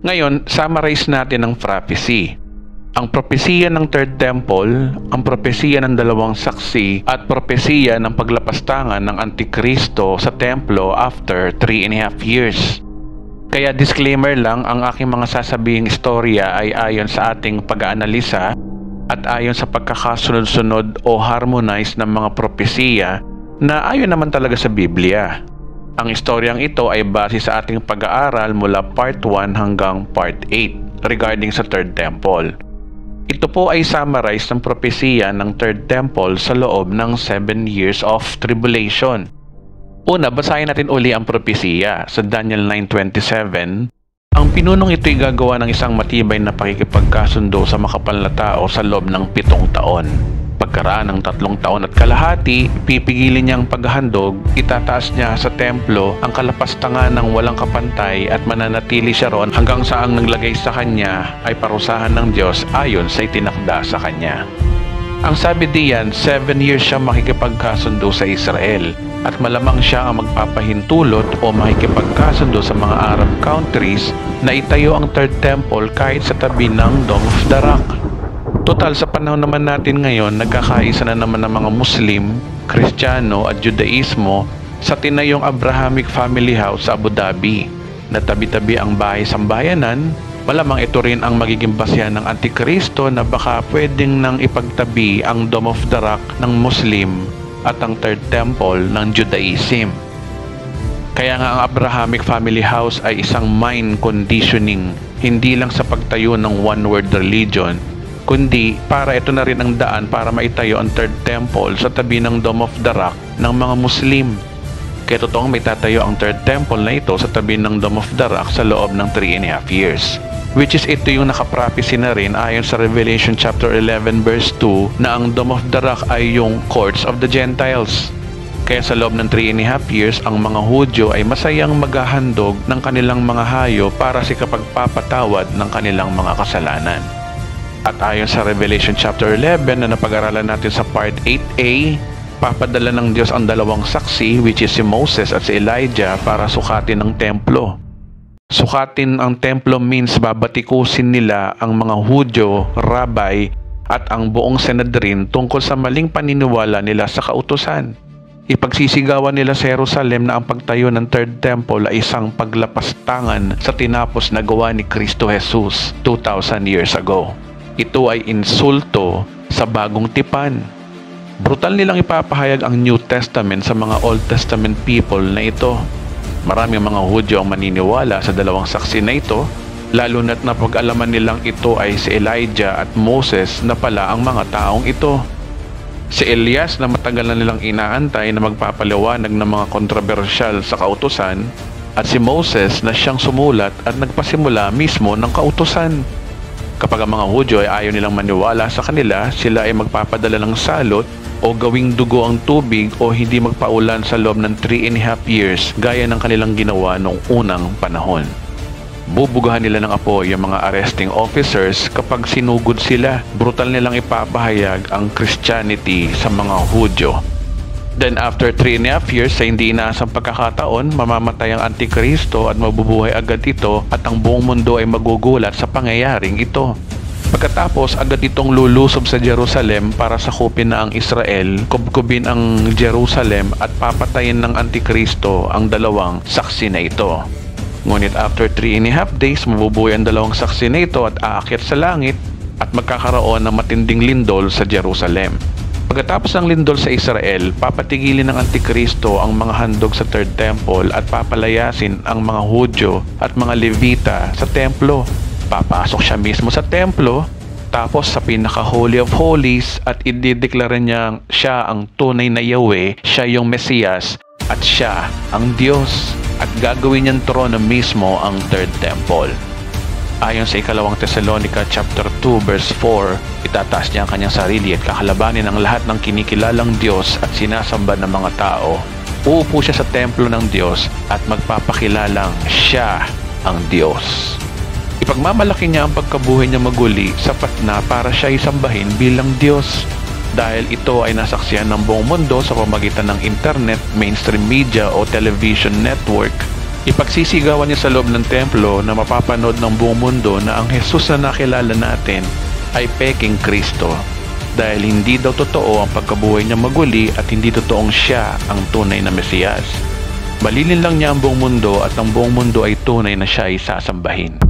Ngayon, summarize natin ang prophecy. Ang propesiya ng Third Temple, ang propesiya ng dalawang saksi, at propesiya ng paglapastangan ng Antikristo sa templo after 3.5 years. Kaya disclaimer lang, ang aking mga sasabihing istorya ay ayon sa ating pag-aanalisa at ayon sa pagkakasunod-sunod o harmonize ng mga propesiya na ayon naman talaga sa Biblia. Ang istoryang ito ay base sa ating pag-aaral mula part 1 hanggang part 8 regarding sa Third Temple. Ito po ay summarize ng propesiya ng Third Temple sa loob ng 7 years of tribulation. Una, basahin natin uli ang propesiya sa Daniel 9:27. Ang pinunong ito ay gagawa ng isang matibay na pakikipagkasundo sa makapal na tao sa loob ng 7 taon. Pagkaraan ng 3 taon at kalahati, pipigilin niyang paghahandog, itataas niya sa templo ang kalapastangan ng walang kapantay at mananatili siya roon hanggang sa ang naglagay sa kanya ay parusahan ng Diyos ayon sa itinakda sa kanya. Ang sabi diyan, 7 years siya makikipagkasundo sa Israel at malamang siya ang magpapahintulot o makikipagkasundo sa mga Arab countries na itayo ang Third Temple kahit sa tabi ng Dome of the Rock. Total, sa panahon naman natin ngayon, nagkakaisa na naman ng mga Muslim, Kristiyano at Judaismo sa tinayong Abrahamic Family House sa Abu Dhabi na tabi-tabi ang bahay-sambayanan. Malamang ito rin ang magiging basehan ng Antikristo na baka pwedeng nang ipagtabi ang Dome of the Rock ng Muslim at ang Third Temple ng Judaism. Kaya nga ang Abrahamic Family House ay isang mind conditioning, hindi lang sa pagtayo ng one-world religion, kundi para ito na rin ang daan para maitayo ang Third Temple sa tabi ng Dome of the Rock ng mga Muslim. Kaya totoong may tatayo ang Third Temple na ito sa tabi ng Dome of the Rock sa loob ng 3.5 years. Which is ito yung nakaprophecy na rin ayon sa Revelation chapter 11 verse 2 na ang Dome of the Rock ay yung courts of the Gentiles. Kaya sa loob ng 3.5 years, ang mga Hudyo ay masayang maghahandog ng kanilang mga hayo para sa kapagpapatawad ng kanilang mga kasalanan. At ayon sa Revelation chapter 11 na napag-aralan natin sa part 8a, papadala ng Diyos ang dalawang saksi, which is si Moses at si Elijah, para sukatin ang templo. Sukatin ang templo means babatikusin nila ang mga Hudyo, Rabbi at ang buong Sanhedrin tungkol sa maling paniniwala nila sa kautusan. Ipagsisigawan nila sa Jerusalem na ang pagtayo ng Third Temple ay isang paglapastangan sa tinapos na gawa ni Kristo Jesus 2,000 years ago. Ito ay insulto sa bagong tipan. Brutal nilang ipapahayag ang New Testament sa mga Old Testament people na ito. Maraming mga Hudyo ang maniniwala sa dalawang saksi na ito, lalo na't napag-alaman nilang ito ay si Elijah at Moses na pala ang mga taong ito. Si Elias na matagal na nilang inaantay na magpapaliwanag ng mga kontrobersyal sa kautusan, at si Moses na siyang sumulat at nagpasimula mismo ng kautusan. Kapag ang mga Hudyo ay ayaw nilang maniwala sa kanila, sila ay magpapadala ng salot o gawing dugo ang tubig o hindi magpaulan sa loob ng 3.5 years gaya ng kanilang ginawa noong unang panahon. Bubugahan nila ng apoy yung mga arresting officers kapag sinugod sila. Brutal nilang ipapahayag ang Christianity sa mga Hudyo. Then after 3.5 years sa hindi inaasang pagkakataon, mamamatay ang Antikristo at mabubuhay agad ito at ang buong mundo ay magugulat sa pangyayaring ito. Pagkatapos, agad itong lulusob sa Jerusalem para sakupin na ang Israel, kubkubin ang Jerusalem at papatayin ng Antikristo ang dalawang saksi na ito. Ngunit after 3.5 days, mabubuhay ang dalawang saksi na ito at aakyat sa langit at magkakaroon ng matinding lindol sa Jerusalem. Pagkatapos ng lindol sa Israel, papatigilin ng Antikristo ang mga handog sa Third Temple at papalayasin ang mga Hudyo at mga Levita sa templo. Papasok siya mismo sa templo, tapos sa pinaka-Holy of Holies at idideklara niya siya ang tunay na Yahweh, siya yung Mesiyas at siya ang Diyos, at gagawin niyang trono mismo ang Third Temple. Ayon sa ikalawang Thessalonica chapter 2 verse 4, itataas niya ang kanyang sarili at kakalabanin ang lahat ng kinikilalang Diyos at sinasamba ng mga tao. Uupo siya sa templo ng Diyos at magpapakilalang siya ang Diyos. Ipagmamalaki niya ang pagkabuhay niya maguli, sapat na para siya isambahin bilang Diyos. dahil ito ay nasaksihan ng buong mundo sa pamagitan ng internet, mainstream media o television network. Ipagsisigawan niya sa loob ng templo na mapapanood ng buong mundo na ang Jesus na nakilala natin ay peking Kristo, dahil hindi daw totoo ang pagkabuhay niya maguli at hindi totoong siya ang tunay na Mesiyas. Balilin lang niya ang buong mundo at ang buong mundo ay tunay na siya ay sasambahin.